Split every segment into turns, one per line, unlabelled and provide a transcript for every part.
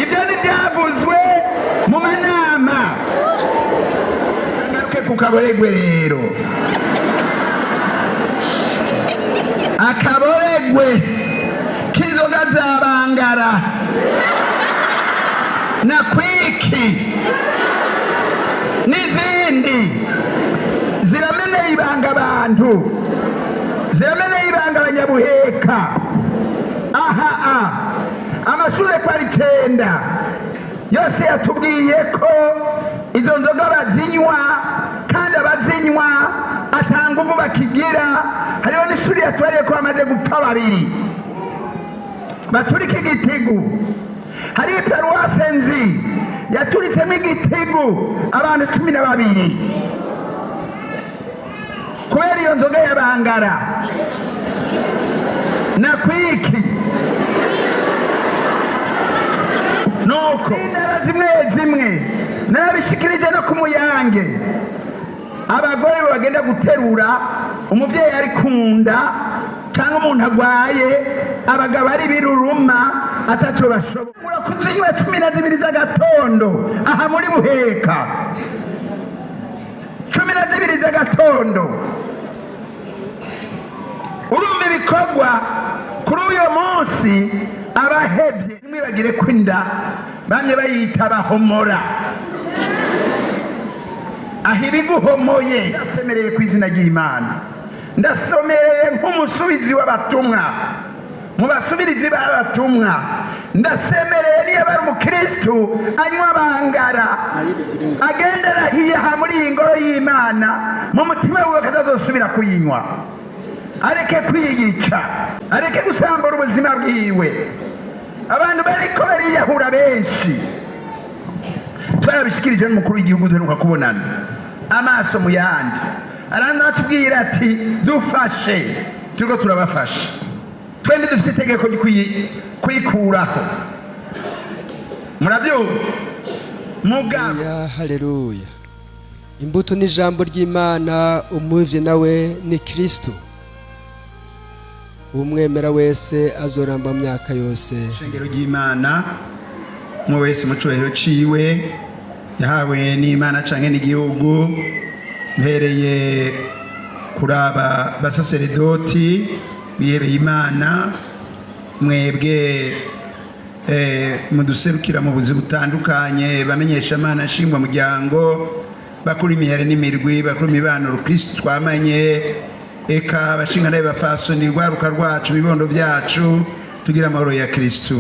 ibyo ntibyavuzwe mu manama. Ngaruke ku kaboregwe rero, akaboregwe k'inzoga za Bangara na Kwiki n'izindi zirameneye ibanga abantu, zirameneye ibanga abanyabuheka. Amashuri kwa 9 yose yatubwiye ko izo nzoga bazinywa, kandi abazinywa atanga ubu bakigira. Hariho n'ishuri yatwariye ko bamaze gupfa 2 baturika igitigu. Hari paruwase nzi yaturitsemo igitigu abantu 12 kubera iyo nzoga ya Bangara na Kwiki. Nuko intara zimwe narabishikirije no ku Muyange, abagore bagenda guterura umuvyeyi ari kunda cyangwa umuntu agwaye, abagabo ari biruruma ataco bashobora. Murakuzinywa 12 z'agatondo aha muri Buheka, 12 z'agatondo. Urumva ibikorwa kuri uyo munsi abahebye mwibagire kwinda bamwe bayita bahomora. Aho ibiguhomoye ndasemereye ku izina ry'Imana, ndasomereye nk'umusubizi w'abatumwa mu basubirizi b'abatumwa, ndasemereye niyo bari umukristu anywa Bangara agendera hiyaha muri iyi ngoro y'Imana, mu mutima wiwe katazosubira kuyinywa. Areke kwiyica, areke gusambura ubuzima bwiwe. Abantu bariko bariyahura benshi, twarabishikirije n'umukuru w'igihugu duheruka kubonana amaso mu yandi, aranatubwira ati dufashe, turiko turabafasha. Twende dufite itegeko kwikuraho. Murabyumva mugabo?
Haleluya. Imbuto n'ijambo ry'Imana, umuvye nawe ni Kristo. Umwemera wese azoramba mu myaka yose.
Shengero ry'Imana mu wese mu cyubahiro ciwe yahawe n'Imana canke n'igihugu, mpereye kuraba basaseredoti bihebeye Imana, mwebwe muduserukira mu buzi butandukanye, bamenyesha Imana nshingwa muryango, bakuru imihere n'imirwi, bakuru imibano Kristo twamanye, eka bashinga nabe bapfasoni rwaruka rwacu, bibondo byacu, tugira amahoro ya Kristo.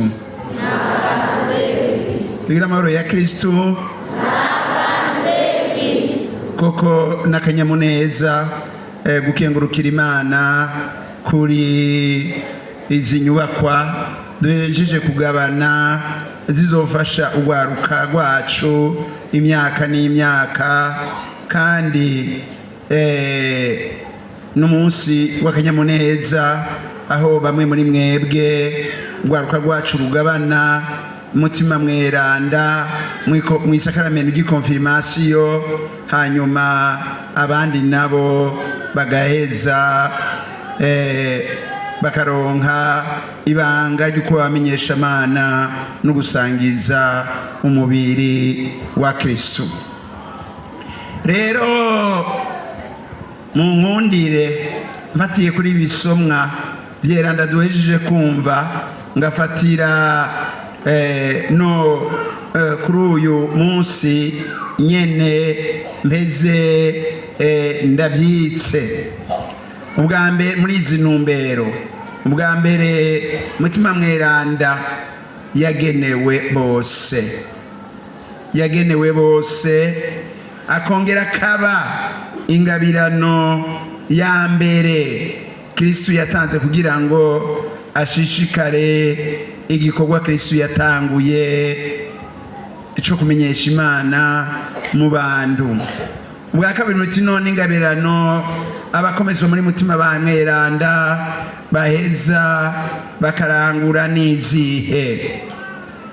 Tugira amahoro ya Kristo. Koko n'akanyamuneza gukengurukira Imana kuri izi nyubakwa duhejeje kugabana, zizofasha urwaruka rwacu imyaka n'imyaka, kandi n'umunsi w'akanyamuneza aho bamwe muri mwebwe urwaruka rwacu rugabana umutima mweranda mu isakaramento ry'ikonfirmasiyo, hanyuma abandi nabo bagaheza bakaronka ibanga ry'uko bamenyesha Imana no gusangiza umubiri wa Kristo. Rero munkundire mfatiye kuri bisomwa byeranda duhejeje kumva, ngafatira kuri uyu munsi nyene mpeze ndabyitse. Ubwa mbere muri izi ntumbero, ubwa mbere mutima mweranda yagenewe bose, akongera kaba ingabirano ya mbere Kristo yatanze kugira ngo ashishikare igikorwa Kristo yatanguye cyo kumenyesha Imana mu bantu. Ubwa kabiri muti none ingabirano abakomeza muri mutima bamweranda baheza bakarangura n'izihe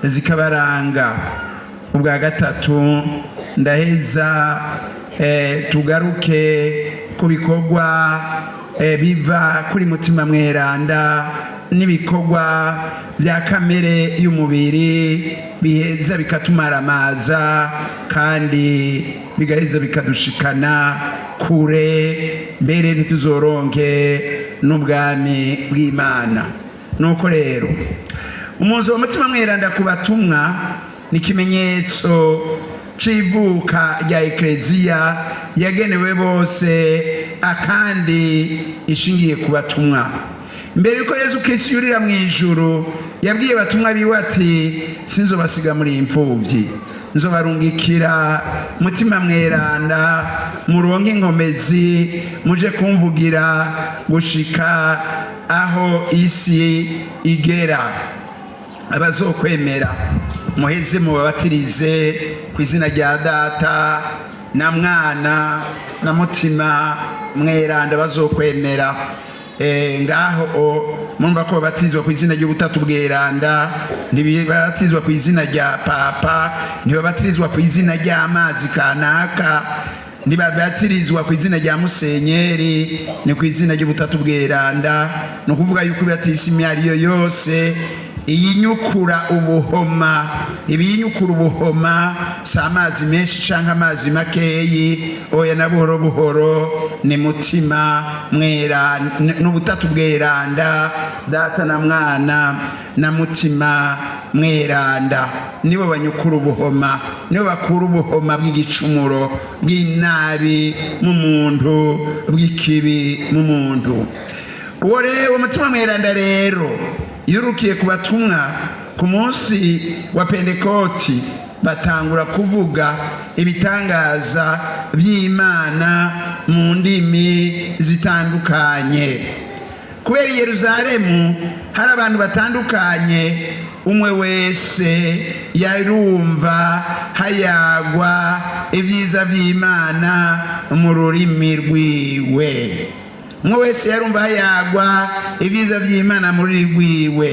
zikabaranga. Ubwa gatatu ndaheza tugaruke ku bikorwa biva kuri mutima mweranda n'ibikorwa bya kamere y'umubiri biheza bikatumaramaza kandi bigaheza bikadushikana kure, mbere ntituzoronke n'ubwami bw'Imana. Nuko rero umuzo w'umutima mweranda ku batumwa ni ikimenyetso c'ivuka rya ekleziya yagenewe bose akandi ishingiye ku batumwa. Mbere yuko Yesu Kristo yurira mu ijuru yabwiye abatumwa biwe ati sinzobasiga muri imfuvyi, nzobarungikira mutima mweranda muronke inkomezi muje kumvugira gushika aho isi igera. Abazokwemera muheze mubabatirize ku izina rya Data na Mwana na mutima mweranda bazokwemera. Ngaho mumva ko babatizwa ku izina ry'ubutatu bweranda, ntibabatizwa ku izina rya Papa, ntibabatirizwa ku izina ry'amazi kanaka, ntibabatirizwa ku izina rya Musenyeri, ni ku izina ry'ubutatu bweranda. Ni ukuvuga yuko ibatisimi ariyo yose iyinyukura ubuhoma, ibiyinyukura ubuhoma si amazi menshi canke amazi makeyi, oya na buhoro buhoro ni mutima mwera n'ubutatu bweranda, Data na Mwana na mutima mweranda nibo banyukura ubuhoma, nibo bakura ubuhoma bw'igicumuro, bw'inabi mu muntu, bw'ikibi mu muntu. Uwo rero umutima mweranda rero yurukiye ku batumwa ku munsi wa Pentekoti, batangura kuvuga ibitangaza by'Imana mu ndimi zitandukanye. Kubera i Yerusalemu hari abantu batandukanye, umwe wese yarumva hayagwa ibyiza by'Imana mu rurimi rwiwe. Umwe wese yarumva hayagwa ibyiza by'Imana muri rwiwe.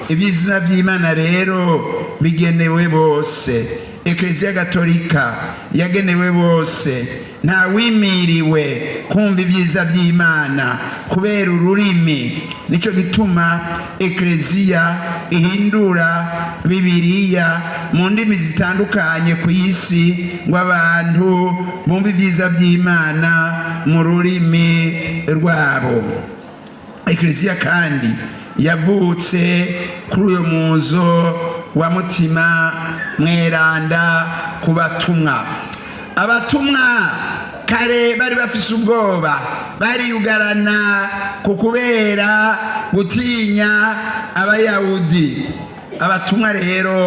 Ibyiza by'Imana rero bigenewe bose. Ekleziya Gatolika yagenewe bose, nta wimiriwe kumva ibyiza by'Imana kubera ururimi. Nico gituma ekleziya ihindura Bibiliya mu ndimi zitandukanye ku isi ngo abantu bumve ibyiza by'Imana mu rurimi rwabo. Ekleziya kandi yavutse kuri uyo muzo wa mutima mweranda ku batumwa. Abatumwa kare bari bafise ubwoba, bariyugarana ku kubera gutinya Abayahudi. Abatumwa rero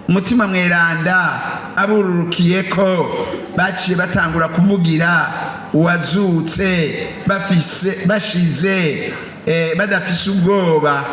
umutima mweranda abururukiye ko baciye batangura kuvugira uwazutse bashize badafise ubwoba,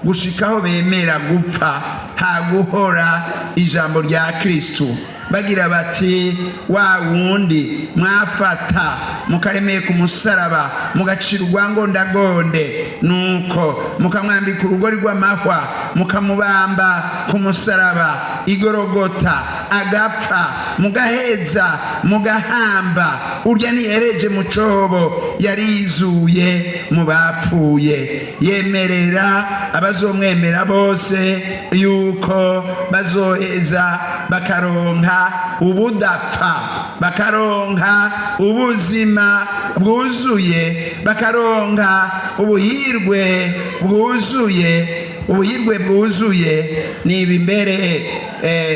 gushikaho bemera gupfa ha guhora ijambo rya Kristo, bagira bati wa wundi mwafata mukaremeye ku musaraba mugacira urwangondagonde, nuko mukamwambika urugori rw'amahwa mukamubamba ku musaraba igorogota agapfa, mugaheza mugahamba, urya ntiyereje mu cobo yarizuye mu bapfuye. Yemerera abazomwemera bose yuko bazoheza bakaronka ubudapfa, bakaronka ubuzima bwuzuye, bakaronka ubuhirwe bwuzuye. Ubuhirwe bwuzuye ni imbere,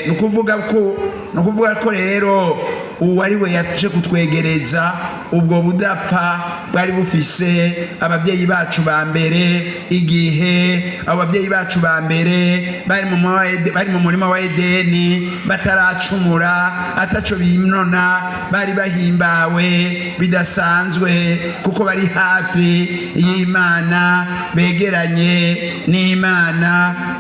nukuvuga ko rero uwari we yaje kutwegereza ubwo budapfa bwari bufise ababyeyi bacu ba mbere, igihe abo babyeyi bacu ba mbere bari mu murima wa Edeni bataracumura, ataco binona, bari bahimbawe bidasanzwe kuko bari hafi y'Imana, begeranye n'Imana.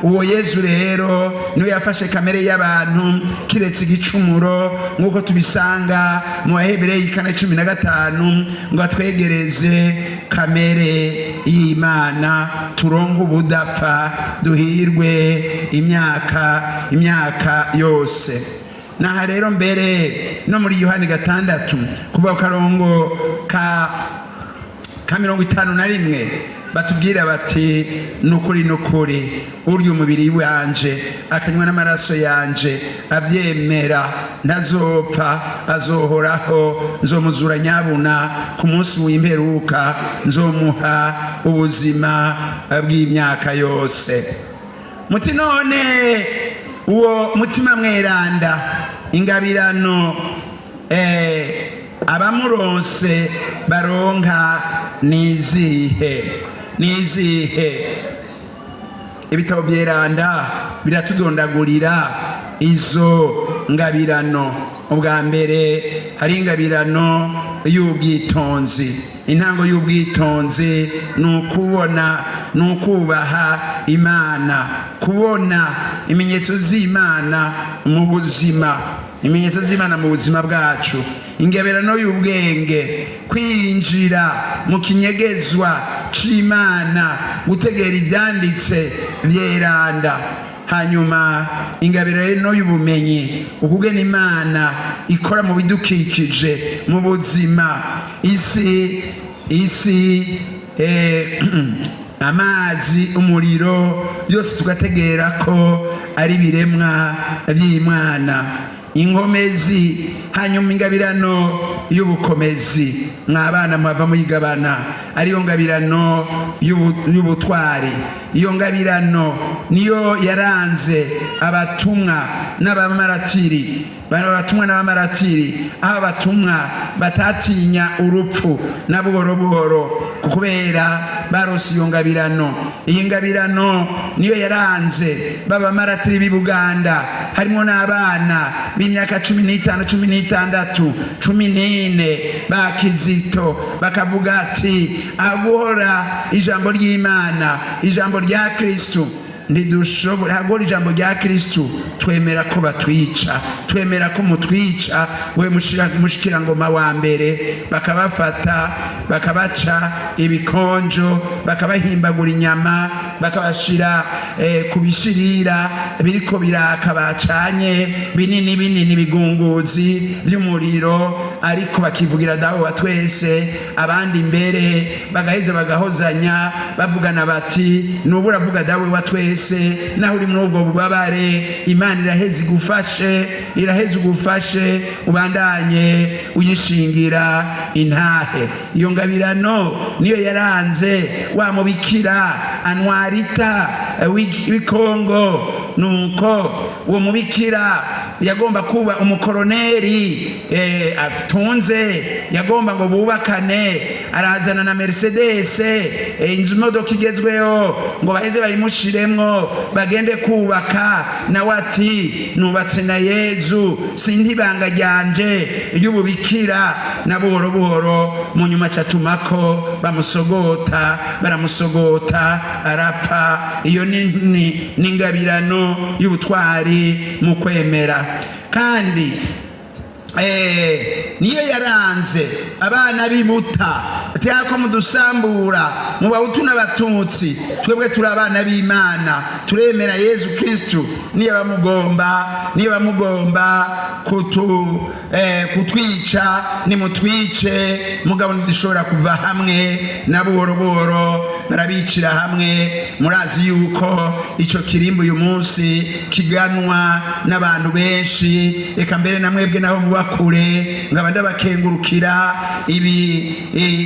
Uwo Yesu rero niwe yafashe kamere y'abantu kiretse igicumuro, nk'uko tubisanga mu Baheburayo 4:15 ngo atwegereze kamere y'Imana, turonke ubudapfa, duhirwe imyaka yose. Naha rero mbere no muri Yohani 6 kuva ku karongo ka 51 batubwira bati nukuri urya umubiri wanje akanywa n'amaraso yanje abyemera ntazopfa azohoraho, nzomuzura nyabuna ku munsi w'imperuka, nzomuha ubuzima bw'imyaka yose. Muti none uwo mutima mweranda ingabirano abamuronse baronka nizihe? Ibitabo byeranda biratudondagurira izo ngabirano. Ubwa mbere hari ingabirano y'ubwitonzi. Intango y'ubwitonzi ni ukubona, ni ukubaha Imana, kubona ibimenyetso z'Imana mu buzima, ibimenyetso z'Imana mu buzima bwacu. Ingabirano y'ubwenge, kwinjira mu kinyegezwa c'Imana, gutegera ibyanditse byeranda. Hanyuma ingabirano y'ubumenyi, ukugena Imana ikora mu bidukikije, mu buzima, isi amazi, umuriro, byose tugategera ko ari biremwa by'Imana. Inkomezi. Hanyuma ingabirano y'ubukomezi, mwabana mwava muyigabana, ariyo ngabirano y'ubutwari. Iyo ngabirano niyo yaranze abatumwa n'abamaratiri, aho abatumwa batatinya urupfu na buhoro buhoro kubera barose iyo ngabirano. Iyi ngabirano niyo yaranze b'abamaratiri b'i Buganda, harimo n'abana b'imyaka 15, 16, 14 ba Kizito, bakavuga ati aguhora ijambo ry'Imana, ijambo rya Kristo. Ntidushobora hagora ijambo rya Kristo, twemera ko batwica, twemera ko mutwica, we mushikirangoma wa mbere. Bakabafata bakabaca ibikonjo, bakabahimbagura inyama, bakabashira ku bishirira biriko biraka bacanye binini bigunguzi by'umuriro, ariko bakivugira dawe wa twese. Abandi imbere bagaheza bagahozanya bavugana bati nubura vuga dawe wa twese, naho uri muri ubwo bubabare, Imana iraheza igufashe ubandanye uyishingira intahe. Iyo ngabirano niyo yaranze wa mubikira Anwarita w'Ikongo. Nuko uwo mubikira yagomba kuba umukoroneri atunze, yagomba ngo bubakane, arazana na Mercedes, inzu imodoka igezweho, ngo baheze bayimushiremwo bagende kubaka. Nawe ati nubatse na Yezu, sintibanga ryanje ry'ububikira. Na buhoro buhoro mu nyuma catumako baramusogota arapfa. Iyo ni ingabirano y'ubutwari mu kwemera. Kandi niyo yaranze abana b'ibuta, atako mudusambura mu bahutu n'abatutsi. Twebwe turi abana b'Imana, turemera Yezu Kristo. Niyo bamugomba kutwica, nimutwice, mugabo ntidushobora kuva hamwe. Na buhoro buhoro barabicira hamwe. Murazi yuko ico kirimbo uyu munsi kiganwa n'abantu benshi, eka mbere na mwebwe naho muba kure, ngaba ndabakengurukira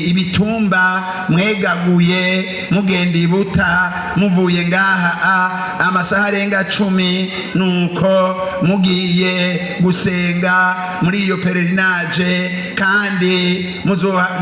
ibitumba mwegaguye mugenda ibuta, muvuye ngaha amasaha arenga 10, nuko mugiye gusenga muri iyo pelerinage. Kandi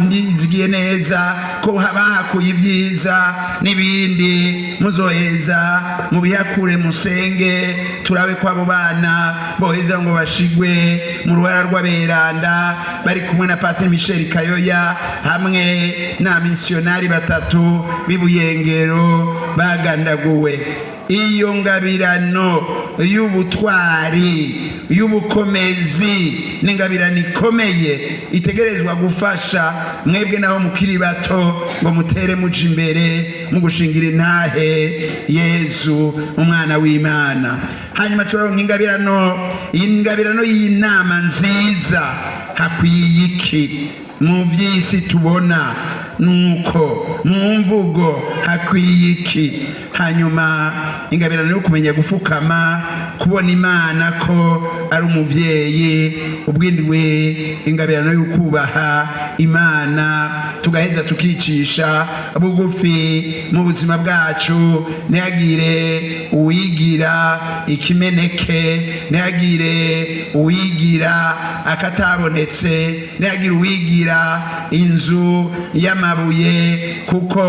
ndizigiye neza ko bahakuye ibyiza n'ibindi, muzoheza mubihakure musenge, turabe ko abo bana boheza ngo bashigwe mu ruhara rw'aberanda, bari kumwe na Patiri Michel Kayoya hamwe na misionari 3 b'Ibuyengero bagandaguwe. Iyo ngabirano y'ubutwari, y'ubukomezi, n'ingabirano ikomeye itegerezwa gufasha mwebwe naho mukiri bato ngo mutere muja imbere mu gushingira intahe Yezu umwana w'Imana. Hanyuma turonka ingabirano y'inama nziza. Hakwiye iki mu by'isi tubona? nuko mu mvugo hakwiye iki? Hanyuma ingabirano yo kumenya gufukama, kubona Imana ko ari umuvyeyi, ubwindwe ingabirano yo kubaha Imana, tugaheza tukicisha bugufi mu buzima bwacu, ntihagire uwigira ikimeneke, ntihagire uwigira akatabonetse, ntihagire uwigira inzu y'amabuye, kuko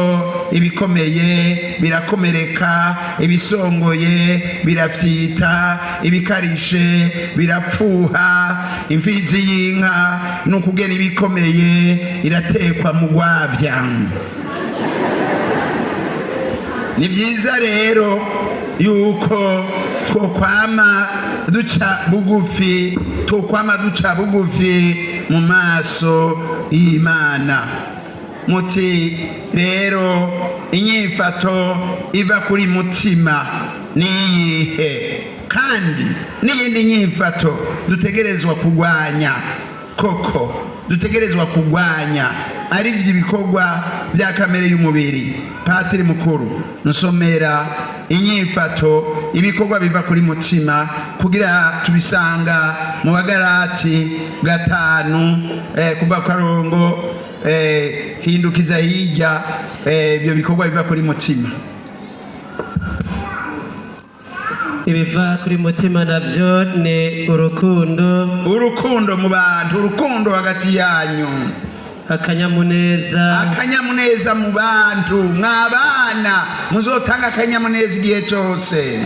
ibikomeye birakomereka, ibisongoye birafyita, ibikarishe birapfuha. Imfizi y'inka n'ukugena ibikomeye iratekwa mu gwavya. Ni byiza rero yuko twokwama duca bugufi, mu maso y'Imana. Muti rero inyifato iva kuri mutima niyihe? Kandi n'iyindi nyifato dutegerezwa kugwanya, koko dutegerezwa kugwanya, ari ibikorwa bya kamere y'umubiri. Patiri mukuru nsomera inyifato ibikorwa biva kuri mutima, kugira tubisanga mu Bagalati 5 kuva karongo hindukiza hirya, ibyo bikorwa biva kuri mutima.
Ibiva kuri mutima navyo ni urukundo
mu bantu, urukundo hagati yanyu, akanyamuneza mu bantu. Mwabana muzotanga akanyamuneza igihe cyose.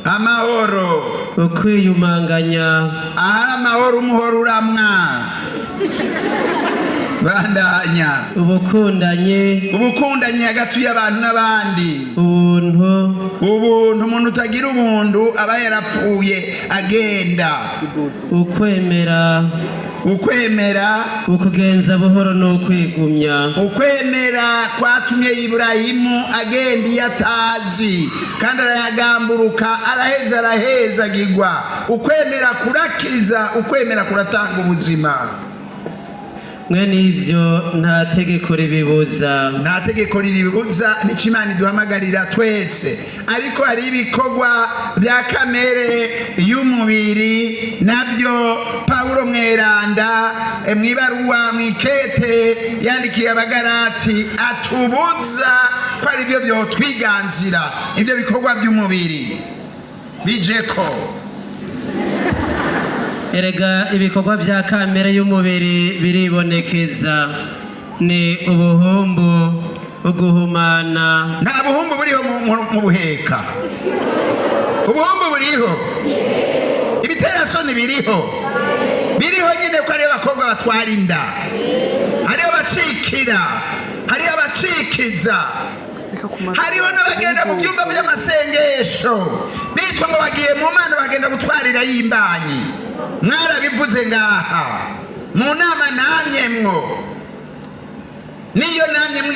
Amahoro, ukwiyumanganya,
amahoro umuhoro uramwa. Bandanya ubukundanye hagati y'abantu n'abandi. Ubuntu, umuntu utagira ubuntu aba yarapfuye agenda. Ukwemera, ukugenza buhoro no kwigumya. Ukwemera kwatumye Ibrahimu agenda yatazi, kandi arayagamburuka, araheza gigwa. Ukwemera kurakiza, ukwemera kuratanga ubuzima.
Mwene ivyo nta tegeko ribibuza,
nico Imana iduhamagarira twese. Ariko hari ibikorwa bya kamere y'umubiri, nabyo Pawulo mweranda mwibaruwa mwikete yandikiye Abagalati atubuza ko ari byo byotwiganzira, ibyo bikorwa by'umubiri bijeko.
Erega ibikorwa vya kamere y'umubiri biribonekeza, ni ubuhumbu, uguhumana.
Nta buhumbu buriho mu buheka. Ubuhumbu buriho, ibiterasoni biriho nyine, ko ariyo bakobwa batwara inda, hariyo bacikira, hariyo bacikiza, hariho n'abagenda mu byumba by'amasengesho bitwa ngo bagiye mu Mana, bagenda gutwarira y'imbanyi. Mwarabivuze ngaha mu nama namyemwo, niyo namyemwo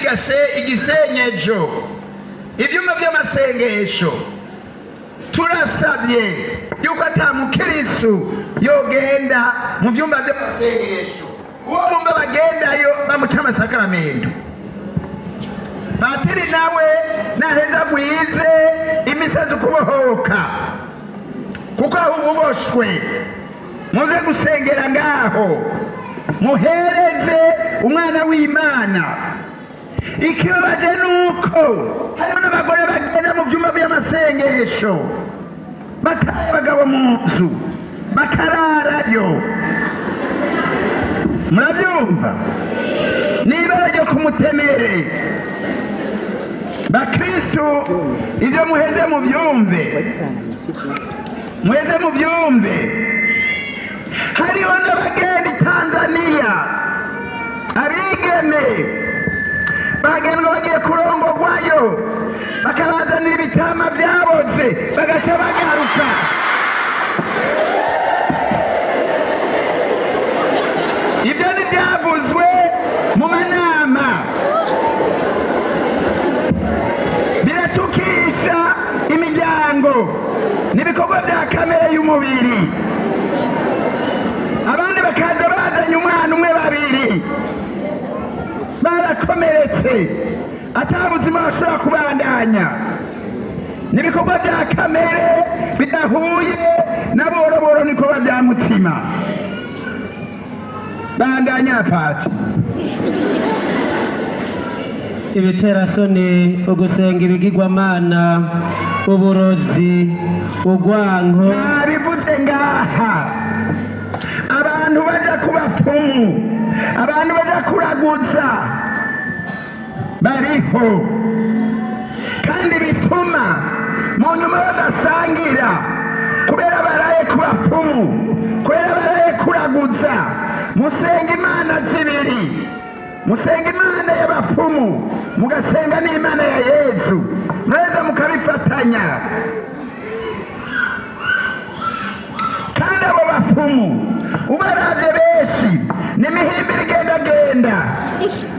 igisenyejo, ibyumba by'amasengesho. Turasabye yuko ata mukirisu yogenda mu byumba by'amasengesho, uwo bumva bagendayo bamuca amasakaramentu. Patiri nawe naheza gwize imisazi kubohoka, kuko aho ububoshwe muze gusengera ngaho, muhereze umwana w'Imana. Ikibabaje nuko hariho n'abagore bagenda mu byumba by'amasengesho, abagabo mu nzu bakararayo. Murabyumva? N'ibara ryo kumutemere. Bakristu, ibyo muheze mu byumve. Hariho n'abagenda i Tanzania, abigeme bagenda bagiye kurongorwayo, bakabazanira ibitama byaboze, bagaca bagaruka. Ibyo ntibyavuzwe mu manama, biratukisha imiryango, n'ibikorwa bya kamere y'umubiri. Abandi bakaza bazanye umwana umwe babiri, barakomeretse ata buzima bashobora kubandanya. N'ibikorwa bya kamere bidahuye na boroboro n'ibikorwa bya mutima. Bandanya pati.
ibiterasoni, ugusenga ibigirwamana, uburozi, urwango.
Nabivuze ngaha, abantu baja ku bapfumu, abantu baja kuraguza bariho, kandi bituma mu nyuma badasangira kubera baraye ku bapfumu, kubera baraye kuraguza. Musenga imana zibiri, musenga imana y'abapfumu mugasenga n'imana ya Yesu, mweza mukabifatanya. Kandi abo bapfumu ubaravye benshi n'imihimbiri igendagenda,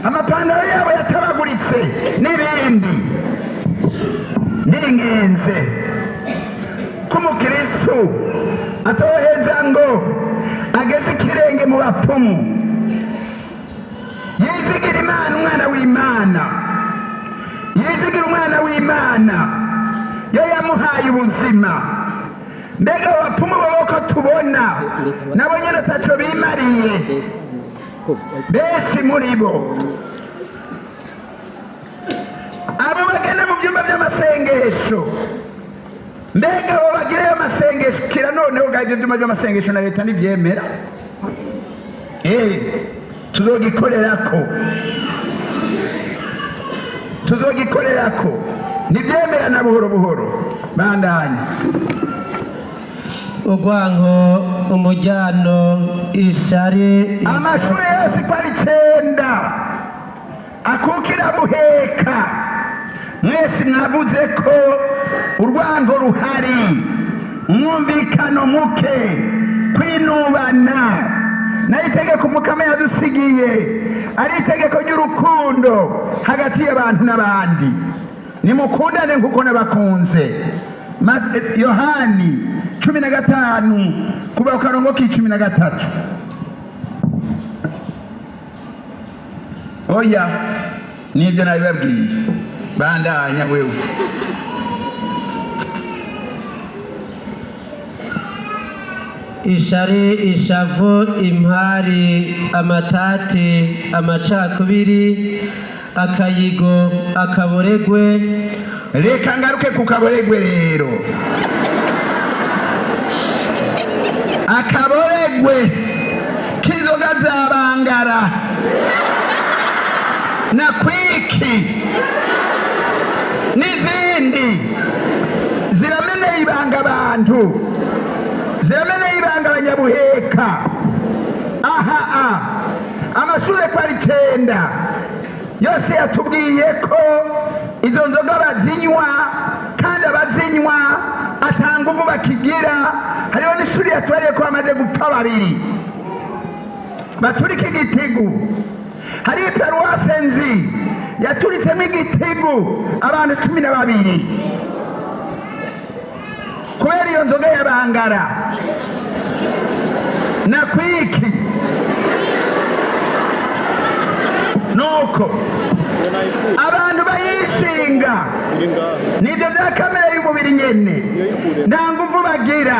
amapantaro yabo yatabaguritse n'ibindi. Ndingenze k'umukristu atoheza ngo ageze ikirenge mu bapfumu, yizigira imana, umwana w'Imana, yizigira umwana w'Imana yo yamuhaye ubuzima. Mbega abo bapfumu bobo ko tubona nabo nyene ataco bimariye, benshi muri bo abo bagenda mu vyumba vy'amasengesho. Mbega abo bagireyo amasengesho kira noneho ga ivyo vyumba vy'amasengesho na leta ntivyemera. tuzogikorerako ntivyemera na buhoro buhoro. Bandanya.
urwango, umujyano, ishari.
Amashuri yose ko ari 9 akukira buheka. Mwese mwavuze ko urwango ruhari, umwumvikano muke, kwinubana. Na itegeko Mukama yadusigiye ari itegeko ry'urukundo hagati y'abantu n'abandi. Nimukundane nkuko nabakunze. Yohani 15 kuva ku karongo k'13. Oya, nibyo nabibabwiye. Bandanya wewe.
ishari, ishavu, impari, amatati, amacakubiri, akayigo, akaboregwe.
Reka ngaruke ku kaboregwe rero. Akaboregwe k'inzoga za Bangara na Kwiki n'izindi zirameneye ibanga abantu, zirameneye ibanga abanyabuheka. Amashuri ko ari 9 yose yatubwiye ko izo nzoga bazinywa, kandi abazinywa atanga ubu bakigira. Hariho n'ishuri yatubariye ko bamaze gupfa 2 baturika igitigu. Hari paruwase nzi yaturitsemo igitigu abantu 12 kubera iyo nzoga ya Bangara na Kwiki. Nuko abantu bayishinga nibyo bya kamere y'umubiri nyene, nta nguvu bagira.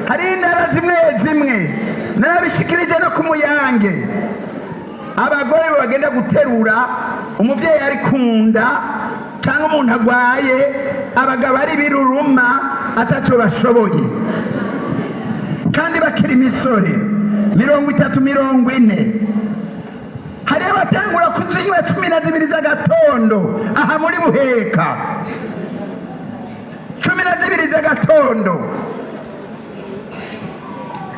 Hari intara zimwe narabishikirije no ku Muyange, abagore bagenda guterura umuvyeyi ari kunda cyangwa umuntu agwaye, abagabo ari biruruma ataco bashoboye, kandi bakiri imisore 30-40. hari abatangura kuzinywa 12 z'agatondo aha muri Buheka, 12 z'agatondo.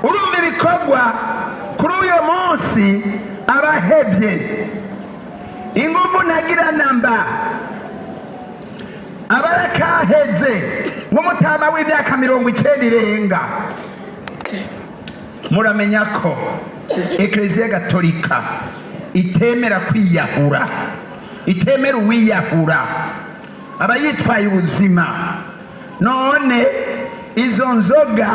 Urumva ibikorwa kuri uyo munsi abahebye, inguvu ntagira namba, abarakaheze nk'umutama w'imyaka 90 irenga. Muramenya ko Eklezia Gatolika itemera kwiyahura, itemera uwiyahura, aba yitwaye ubuzima. None izo nzoga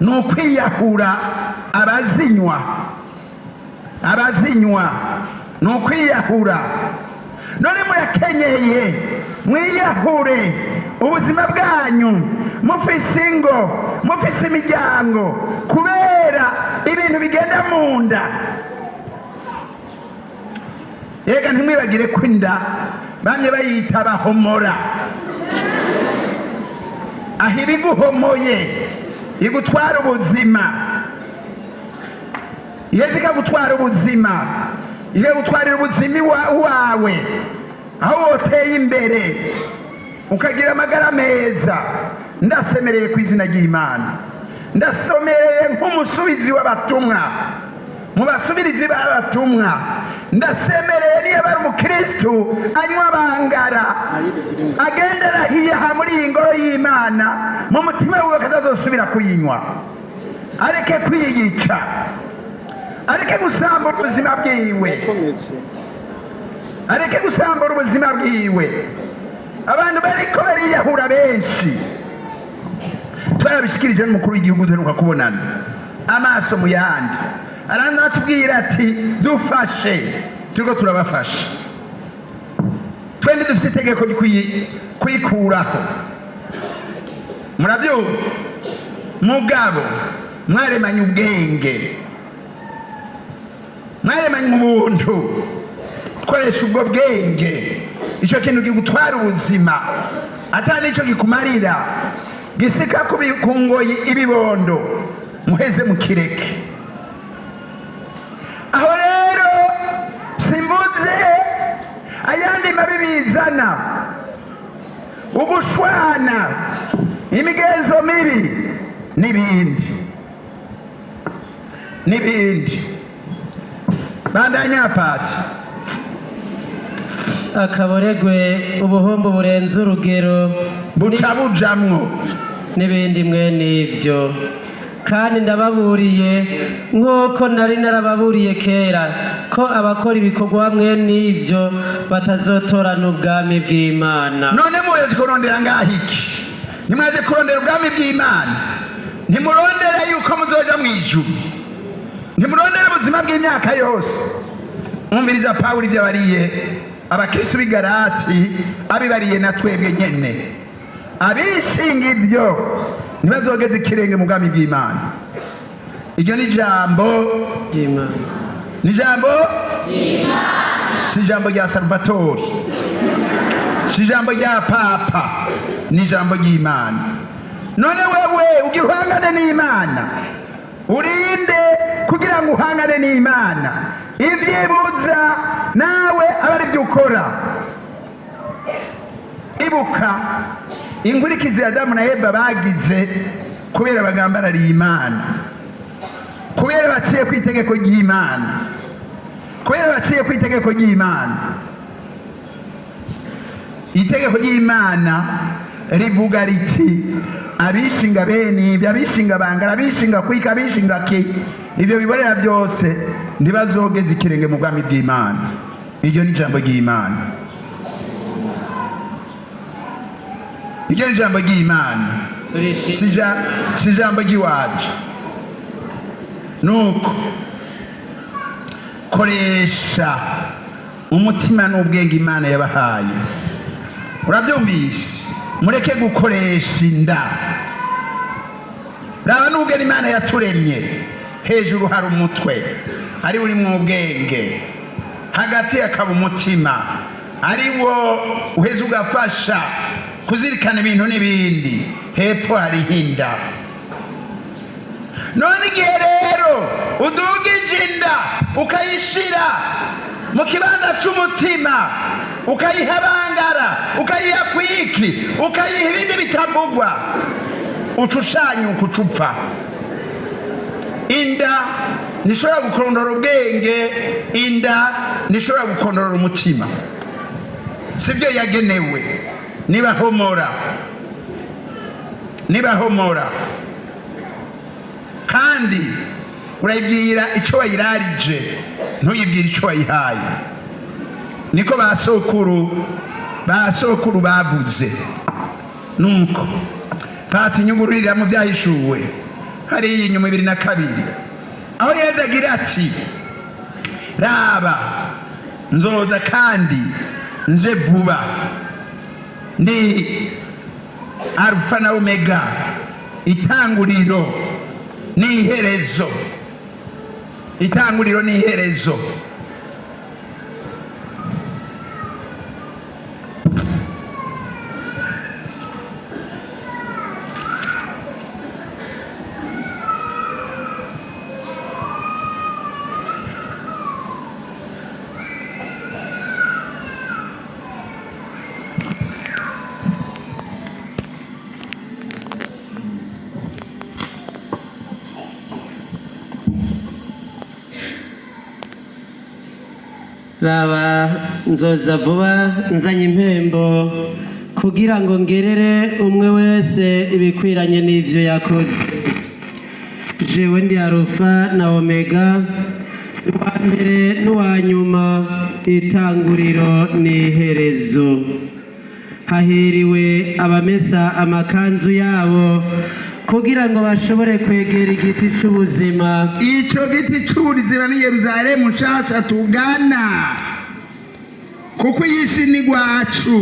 ni ukwiyahura abazinywa. ni ukwiyahura. none murakenyeye mwiyahure ubuzima bwanyu, mufise ingo, mufise imiryango, kubera ibintu bigenda mu nda. Yega ntimwibagire ko inda bamye bayita bahomora. aho ibiguhomoye igutwara ubuzima, iheze ikagutwara ubuzima, ikagutwarira ubuzima wawe, aho woteye imbere ukagira amagara meza. ndasemereye ku izina ry'Imana, ndasomereye nk'umusubizi w'abatumwa mu basubirizi b'abatumwa, ndasemereye niyo bari umukristu anywa bangara agendera hiyaha muri iyi ngoro y'Imana, mu mutima wiwe katazosubira kuyinywa, areke kwiyica, areke gusambura ubuzima bwiwe, areke gusambura ubuzima bwiwe. abantu bariko bariyahura benshi, twarabishikirije n'umukuru w'igihugu duheruka kubonana amaso mu yandi, aranatubwira ati dufashe, turiko turabafasha. twende dufite itegeko kwikuraho, murabyumva. mugabo mwaremanye ubwenge, mwaremanye ubuntu, koresha ubwo bwenge. icyo kintu kigutwara ubuzima atari icyo gikumarira, gisika ku ngoyi ibibondo, muheze mukireke. aho rero simbuze ayandi mabi bizana, ugushwana, imigenzo mibi n'ibindi. bandanya pati.
akaboregwe, ubuhombo burenze urugero
butabujamwo
n'ibindi mwene ivyo. kandi ndababuriye nk'uko nari narababuriye kera ko abakora ibikorwa mwene ivyo batazotorana ubwami bw'Imana.
none mureze kurondera ngaho iki? nimwaje kurondera ubwami bw'Imana, ntimurondera yuko muzoja mu ijuru, ntimurondera ubuzima bw'imyaka yose. mwumviriza Pawulo ibyo abariye abakristu b'i Galati, abibariye na twebwe nyene. abishinga ibyo ntibazogeze ikirenge mu bwami bw'Imana. iryo ni ijambo
ry'Imana,
ni ijambo si ijambo rya Salvatore, si ijambo rya Papa, ni ijambo ry'Imana. none wewe ugira uhangane n'Imana, urinde kugira ngo uhangane n'Imana. ivyibuza nawe aba ari byo ukora. ibuka inkurikizi ya Adamu na Eva bagize kubera bagambarariye Imana, kubera baciye ku itegeko ry'Imana, kubera baciye ku itegeko ry'Imana. itegeko ry'Imana rivuga riti abishinga bene ibyo, abishinga bangara, abishinga kwika, abishinga ki, ibyo biborera byose ntibazogeze ikirenge mu bwami bw'Imana. iryo ni ijambo ry'Imana, iryo ni ijambo ry'Imana, si ijambo ry'iwacu. nuko koresha umutima n'ubwenge Imana yabahaye. urabyumvise? mureke gukoresha inda. raba n'ubwenge Imana yaturemye, hejuru hari umutwe ari uri mu bwenge, hagati hakaba umutima ari wo uheze ugafasha kuzirikana ibintu n'ibindi, hepfo hariho inda. none igihe rero udugije inda ukayishira mu kibanza cy'umutima, ukayiha bangara, ukayiha kwiki, ukayiha ibindi bitavugwa, ucushanyuka ucupfa. inda ntishobora gukorondora ubwenge, inda ntishobora gukorondora umutima, sibyo yagenewe. nibahomora kandi urayibwira icyo wayirarije, ntuyibwire icyo wayihaye. niko basokuru bavuze. nuko pati inyugururira mu byahishuwe hariya inyuma 2:2, aho Yesu agira ati raba nzoza kandi nje vuba, ndi Alfa na Omega, itanguriro n'iherezo, itanguriro n'iherezo.
raba nzoza vuba nzanye impembo kugira ngo ngerere umwe wese ibikwiranye n'ivyo yakoze. Jewe ndi Alfa na Omega, uwa mbere n'uwa nyuma, itanguriro n'iherezo. Hahiriwe abamesa amakanzu yabo kugira ngo bashobore kwegera igiti cy'ubuzima.
Ico giti cy'ubuzima ni Yerusalemu nshasha tugana, kuko iyi si ni gwacu,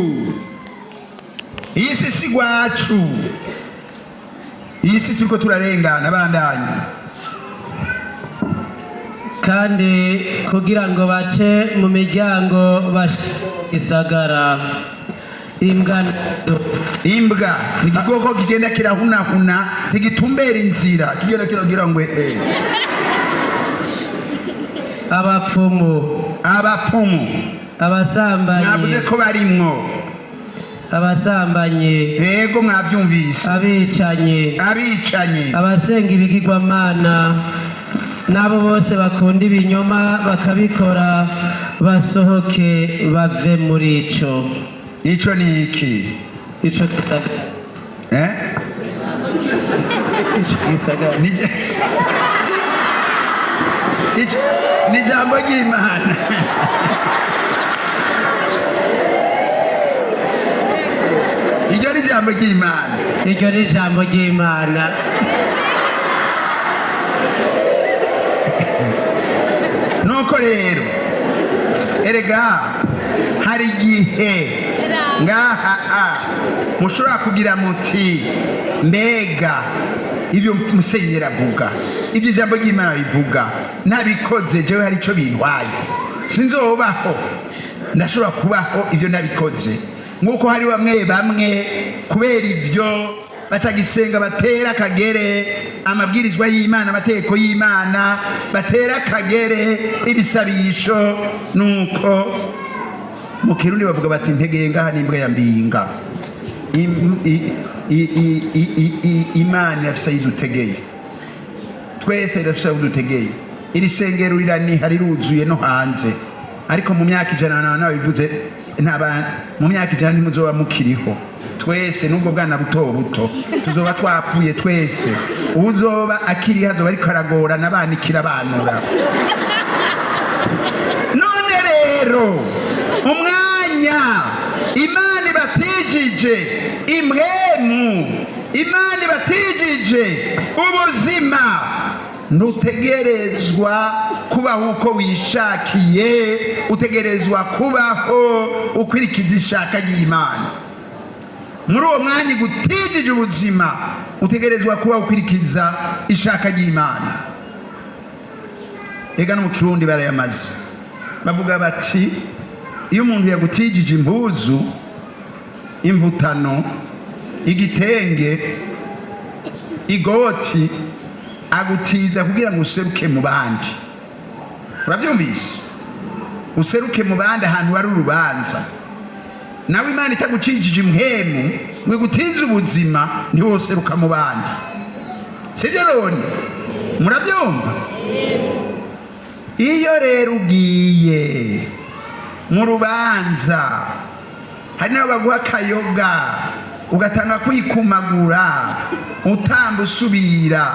iyi si si gwacu, iyi si turiko turarengana bandanye.
Kandi kugira ngo bace mu miryango isagara. Imbwa
ni igikoko kigenda kirahunahuna ntigitumbera inzira, kigenda kiragira ngo
abapfumu abasambanyi,
navuze ko barimwo
abasambanyi,
yego mwabyumvise,
abicanyi, abasenga ibigirwamana, n'abo bose bakunda ibinyoma bakabikora, basohoke bave muri ico.
Ico ni iki?
Ico gisagara. Ico gisagara.
Ni jambo ry'Imana. Iryo ni jambo ry'Imana.
Iryo ni jambo ry'Imana.
Nuko rero erega hari igihe ngaha mushobora kugira muti mbega ibyo musenyeri avuga, ibyo ijambo ry'Imana bivuga nabikoze jewe hari icyo bintwaye, sinzobaho, ndashobora kubaho ibyo nabikoze. Nk'uko hari bamwe kubera ibyo batagisenga batera akagere amabwirizwa y'Imana, amategeko y'Imana, batera akagere ibisabisho. Nuko mu Kirundi bavuga bati ntegeye ngaha n'imbwa ya mbinga. Imana irafise idutegeye, twese irafise idutegeye. Iri sengero riraniha riruzuye no hanze, ariko mu myaka 100 nabivuze mu myaka 100 ntimuzoba mukiriho. Twese nubwo bwana buto tuzoba twapfuye twese. Uzoba akiri hazo ariko aragora nabanikira banura. None rero umwanya Imana batijije imwemu, Imana batijije ubuzima, ntutegerezwa kubaho uko wishakiye, utegerezwa kubaho ukwirikiza ishaka ry'Imana. Muri uwo mwanya gutijije ubuzima utegerezwa kubaho ukwirikiza ishaka ry'Imana. Ega no mu Kirundi barayamaze bavuga bati iyo umuntu yagutijije impuzu, imvutano, igitenge, igoti, agutiza kugira ngo useruke mu bandi. Urabyumvise? Useruke mu bandi ahantu hari urubanza. Nawe Imana itagucijije imhemu ngo gutiza ubuzima niho useruka mu bandi. Sibyo none? Murabyumva? Iyo rero ugiye mu rubanza, hari nabo baguha akayoga ugatanga kwikumagura utamba usubira,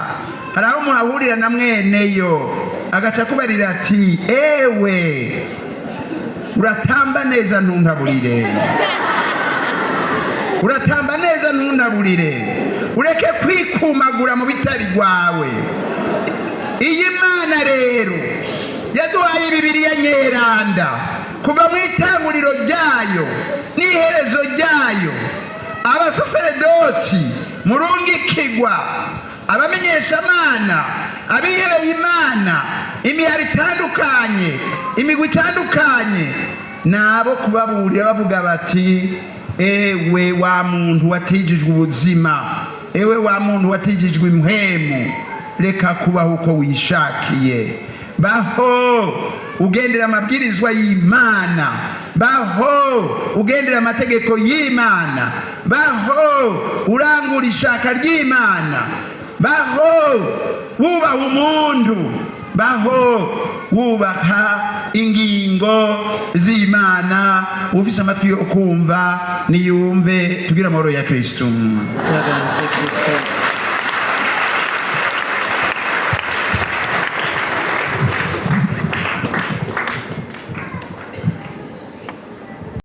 hari aho muhahurira na mweneyo agaca kubarira ati ewe uratamba neza ntuntaburire, uratamba neza ntuntaburire, ureke kwikumagura mu bitari rwawe. Iyi Mana rero yaduhaye Bibiliya nyeranda, kuva mu itanguriro ryayo n'iherezo ryayo. Abasaseredoti murungikirwa, abamenyeshamana, abihebeye Imana, imihari itandukanye, imigwi itandukanye, nabo kubaburira bavuga bati ewe wa muntu watijijwe ubuzima, ewe wa muntu watijijwe impwemu, reka kubaho uko wishakiye, baho ugendera amabwirizwa y'Imana, baho ugendera amategeko y'Imana, baho urangura ishaka ry'Imana, baho wubaha umuntu, baho wubaha ingingo z'Imana. Ufise amatwi yo kumva niyumve. Tugira amahoro ya Kristo.